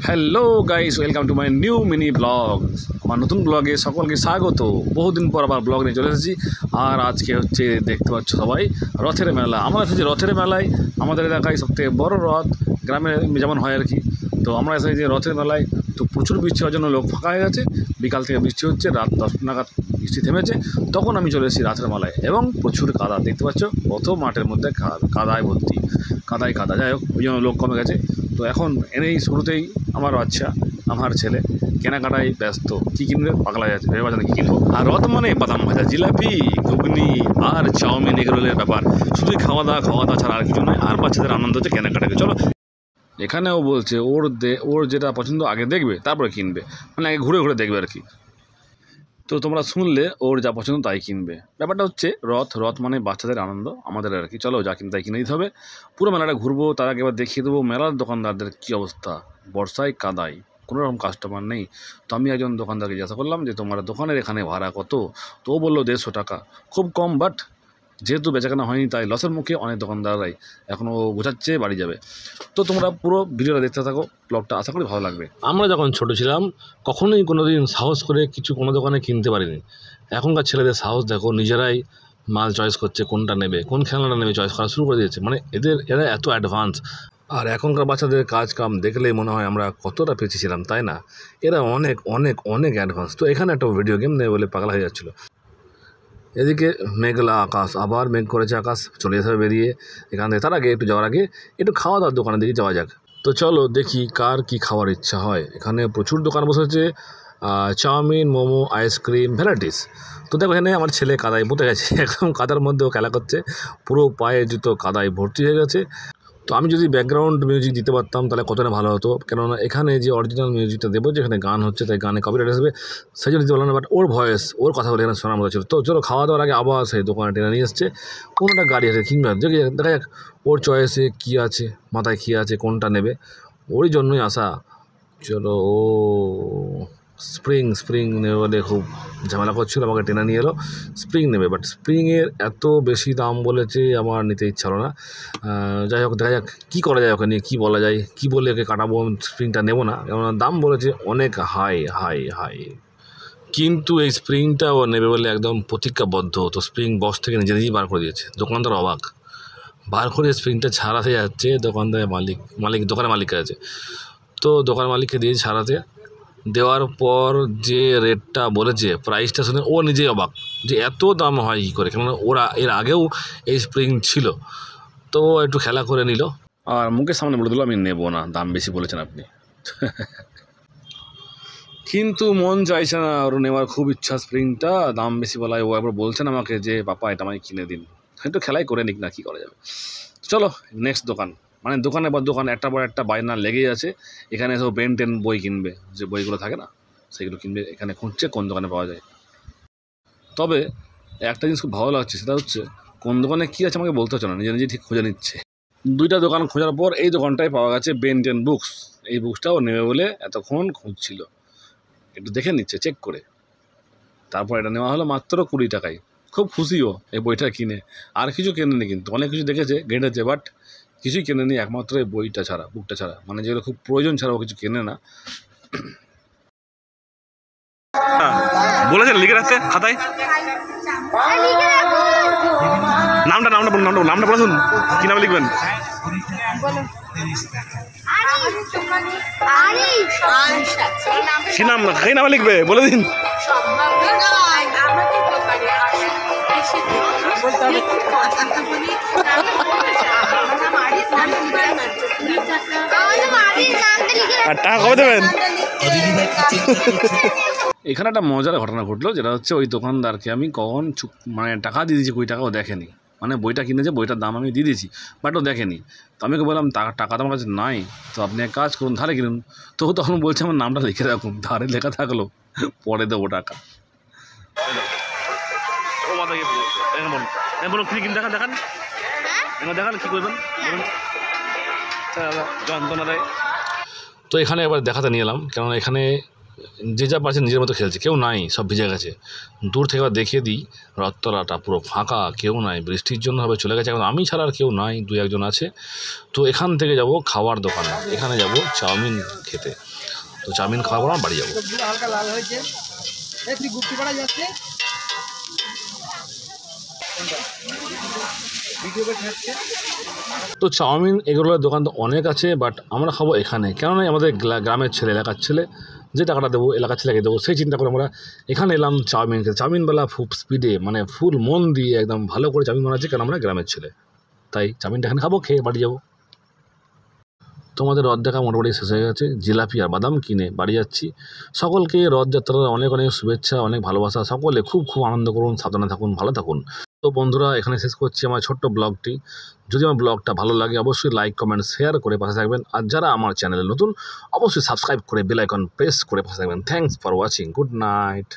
Hello guys, welcome to my new mini blog. আমার নতুন ব্লগে সকলকে স্বাগত। বহুদিন পর আবার ব্লগ নিয়ে চলে এসেছি। আর আজকে হচ্ছে দেখতে পাচ্ছ সবাই রথের মেলা। আমরা এসেছি রথের মেলায়। আমাদের এলাকায় সবথেকে বড় রথ, গ্রামে যেমন হয় আর কি। তো আমরা এসেছি যে রথের মেলায়। তো প্রচুর বৃষ্টি হওয়ার জন্য লোক ফাঁকা হয়ে গেছে। বিকাল থেকে বৃষ্টি হচ্ছে, রাত 10 নাগাদ বৃষ্টি থেমেছে। তখন আমি চলে এসেছি রথের মেলায় এবং প্রচুর কাদা দেখতে পাচ্ছ। কত মাঠের মধ্যে কাদায় ভর্তি, কাদা। যাই হোক, ওই জন্য লোক কমে গেছে। তো এখন এনেই শুরুতেই আমার ছেলে কেনাকাটায় ব্যস্ত। কী কিনবে পাগলা যাচ্ছে, ভেবে পাচ্ছে না কী কিনবো। আর রথ মানে বাদাম ভাজা, জিলাপি, ঘুগনি আর চাউমিন, এগরোলের ব্যাপার। শুধুই খাওয়া দাওয়া ছাড়া আর কিছু নয়। আর বাচ্চাদের আনন্দ হচ্ছে কেনাকাটাকে। চলো, এখানেও বলছে ওর যেটা পছন্দ আগে দেখবে, তারপরে কিনবে। মানে আগে ঘুরে ঘুরে দেখবে আর কি। তো তোমরা শুনলে, ওর যা পছন্দ তাই কিনবে। ব্যাপারটা হচ্ছে রথ মানে বাচ্চাদের আনন্দ, আমাদের আর কি। চলো, যা কিনতে তাই কিনে দিতে হবে। পুরো মেলাটা ঘুরবো, তার আগে এবার দেখিয়ে দেবো মেলার দোকানদারদের কী অবস্থা। বর্ষায় কাদায় কোনো রকম কাস্টমার নেই। তো আমি একজন দোকানদারকে জিজ্ঞাসা করলাম যে তোমার দোকানের এখানে ভাড়া কত? তো ও বললো 150 টাকা। খুব কম, বাট যেহেতু বেচাকেনা হয়নি তাই লসের মুখে অনেক দোকানদাররাই। এখনও বোঝাচ্ছে বাড়ি যাবে। তো তোমরা পুরো ভিডিওটা দেখতে থাকো, ব্লগটা আশা করি ভালো লাগবে। আমরা যখন ছোট ছিলাম কখনোই কোনো দিন সাহস করে কিছু কোনো দোকানে কিনতে পারিনি। এখনকার ছেলেদের সাহস দেখো, নিজেরাই মাল চয়েস করছে, কোনটা নেবে, কোন খেলনাটা নেবে চয়েস করা শুরু করে দিয়েছে। মানে এরা এত অ্যাডভান্স। আর এখনকার বাচ্চাদের কাজ কাম দেখলেই মনে হয় আমরা কতটা পিছিয়ে ছিলাম, তাই না? এরা অনেক অনেক অনেক অ্যাডভান্স। তো এখানে একটা ভিডিও গেম নেবে বলে পাগলা হয়ে যাচ্ছিলো। এদিকে মেঘলা আকাশ, আবার মেঘ করেছে আকাশ, চলে যেতে হবে বেরিয়ে এখান থেকে। তার আগে যাওয়ার আগে একটু খাওয়া দাওয়ার দোকানের দিকে যাওয়া যাক। তো চলো দেখি কার কি খাওয়ার ইচ্ছা হয়। এখানে প্রচুর দোকান বসেছে, চাউমিন, মোমো, আইসক্রিম, ভ্যারাইটিস। তো দেখো, এখানে আমার ছেলে কাদায় পুঁতে গেছে, একদম কাদার মধ্যেও খেলা করছে। পুরো পায়ে জুতো কাদায় ভর্তি হয়ে গেছে। তো আমি যদি ব্যাকগ্রাউন্ড মিউজিক দিতে পারতাম তাহলে কতটা ভালো হতো, কেননা এখানে যে অরিজিনাল মিউজিকটা দেবো, যেখানে গান হচ্ছে তাই গানে কপিরাইট আসবে, সেই জন্য দিতে পারলাম না। বাট ওর ভয়েস, ওর কথা বলে এখানে শোনার মতো ছিল। তো চলো, খাওয়া দাওয়ার আগে আবার সেই দোকানে টেনে নিয়ে এসছে। কোনোটা গাড়ি আছে কিংবা দেখা যাক ওর চয়েসে কী আছে, মাথায় কী আছে, কোনটা নেবে। ওরই জন্যই আসা। চলো, ও স্প্রিং নেবে বলে খুব ঝামেলা করছিল, আমাকে টেনে নিয়ে এলো। স্প্রিং নেবে, বাট স্প্রিংয়ের এত বেশি দাম বলেছে, আমার নিতে ইচ্ছা হলো না। যাই হোক, দেখা যাক কী করা যায়, ওকে নিয়ে কী বলা যায়, কী বলে ওকে কাটাবো। স্প্রিংটা নেবো না, কেননা দাম বলেছে অনেক হাই। কিন্তু এই স্প্রিংটা ও নেবে বলে একদম প্রতিজ্ঞাবদ্ধ। তো স্প্রিং বক্স থেকে নিজেই বার করে দিয়েছে। দোকানদার অবাক, বার করে স্প্রিংটা ছাড়াতে যাচ্ছে। দোকানদার দোকানের মালিকের আছে। তো দোকান মালিককে দিয়ে ছাড়াতে দেওয়ার পর যে রেটটা বলেছে, প্রাইসটা শুনে ও নিজেই অবাক যে এত দাম হয় কী করে, কেননা ওরা এর আগেও এই স্প্রিং ছিল। তো একটু খেলা করে নিল আর মুখের সামনে বলে দিল আমি নেবো না, দাম বেশি বলেছেন আপনি। কিন্তু মন চাইছে না ওর নেওয়ার, খুব ইচ্ছা স্প্রিংটা। দাম বেশি বলায় ও একবার বলছেন আমাকে যে পাপা এটা আমায় কিনে দিন। একটু খেলাই করে নিক না, কী করা যাবে। চলো নেক্সট দোকান। মানে দোকানের পর দোকান, একটা পর একটা বায়না লেগেই আছে। এখানে সব বেন টেন বই কিনবে, যে বইগুলো থাকে না সেগুলো কিনবে। এখানে খুঁজছে কোন দোকানে পাওয়া যায়। তবে একটা জিনিস খুব ভালো লাগছে, সেটা হচ্ছে কোন দোকানে কী আছে আমাকে বলতে হচ্ছে না, নিজে ঠিক খুঁজে নিচ্ছে। 2টা দোকান খোঁজার পর এই দোকানটায় পাওয়া গেছে বেন টেন বুকস। এই বুকসটাও নেবে বলে এতক্ষণ খুঁজছিল, একটু দেখে নিচ্ছে চেক করে। তারপর এটা নেওয়া হলো মাত্র 20 টাকায়। খুব খুশিও এই বইটা কিনে। আর কিছু কেনেনি, কিন্তু অনেক কিছু দেখেছে, ঘেঁটেছে, বাট কিছুই কেনেনি একমাত্র এই বইটা ছাড়া, বুকটা ছাড়া। মানে যেগুলো খুব প্রয়োজন ছাড়া ও কিছু কেনে না। বলেছেন লিখে রাখতে খাতায় নামটা বলে শুন, কি নামে লিখবেন? কি নামে লিখবে বলে দিন। আর টাকা কবে দেবেন? এখানে একটা মজার ঘটনা ঘটলো, যেটা হচ্ছে ওই দোকানদারকে আমি কখন মানে টাকা দিয়ে দিয়েছি, 20 টাকাও দেখেনি। মানে বইটা কিনেছে, বইটার দাম আমি দিয়ে দিয়েছি, বাট ও দেখেনি। তো আমি ওকে বললাম টাকা তো আমার কাছে নাই, তো আপনি এক কাজ করুন, ধারে কিনুন। তো তখন বলছে আমার নামটা লিখে রাখুন। ধারে লেখা থাকলো, পরে দেবো টাকা। দেখান কী করবেন যন্ত্রণা দেয়। তো এখানে এবার দেখাতে নিয়ে এলাম, কেননা এখানে যে যা পারছে নিজের মতো খেলছে, কেউ নাই, সব ভিজে গেছে। দূর থেকে আবার দেখিয়ে দিই, রথতলাটা পুরো ফাঁকা, কেউ নাই, বৃষ্টির জন্য হবে চলে গেছে। এখন আমি ছাড়া আর কেউ নাই, 2-1 জন আছে। তো এখান থেকে যাব খাওয়ার দোকানে, এখানে যাব চাউমিন খেতে। তো চাউমিন খাওয়ার পর আমরা বাড়ি যাবো। সবগুলো হালকা লাল হয়েছে। তুই গুপ্তি পাড়া যাচ্ছে ভিডিও করে খাচ্ছে। তো চাউমিন এগুলোর দোকান তো অনেক আছে, বাট আমরা খাবো এখানে, কেননা আমাদের গ্রামের ছেলে, এলাকার ছেলে, যে টাকাটা দেবো এলাকার ছেলেকে দেবো, সেই চিন্তা করে আমরা এখানে এলাম চাউমিন খেতে। চাউমিনবেলা খুব স্পিডে, মানে ফুল মন দিয়ে একদম ভালো করে চাউমিন বানাচ্ছে, কারণ আমরা গ্রামের ছেলে, তাই চাউমিনটা এখানে খাবো, খেয়ে বাড়ি যাবো। তোমাদের রথ দেখা মোটামুটি শেষ হয়ে গেছে, জিলাপি আর বাদাম কিনে বাড়ি যাচ্ছি। সকলকে রথযাত্রার অনেক অনেক শুভেচ্ছা, অনেক ভালোবাসা। সকলে খুব খুব আনন্দ করুন, সাবধানে থাকুন, ভালো থাকুন। তো বন্ধুরা, এখানে শেষ করছি আমার ছোট্ট ব্লগটি। যদি আমার ব্লগটা ভালো লাগে অবশ্যই লাইক, কমেন্ট, শেয়ার করে পাশে থাকবেন। আর যারা আমার চ্যানেলে নতুন অবশ্যই সাবস্ক্রাইব করে বেল আইকন প্রেস করে পাশে থাকবেন। Thanks for watching. Good night.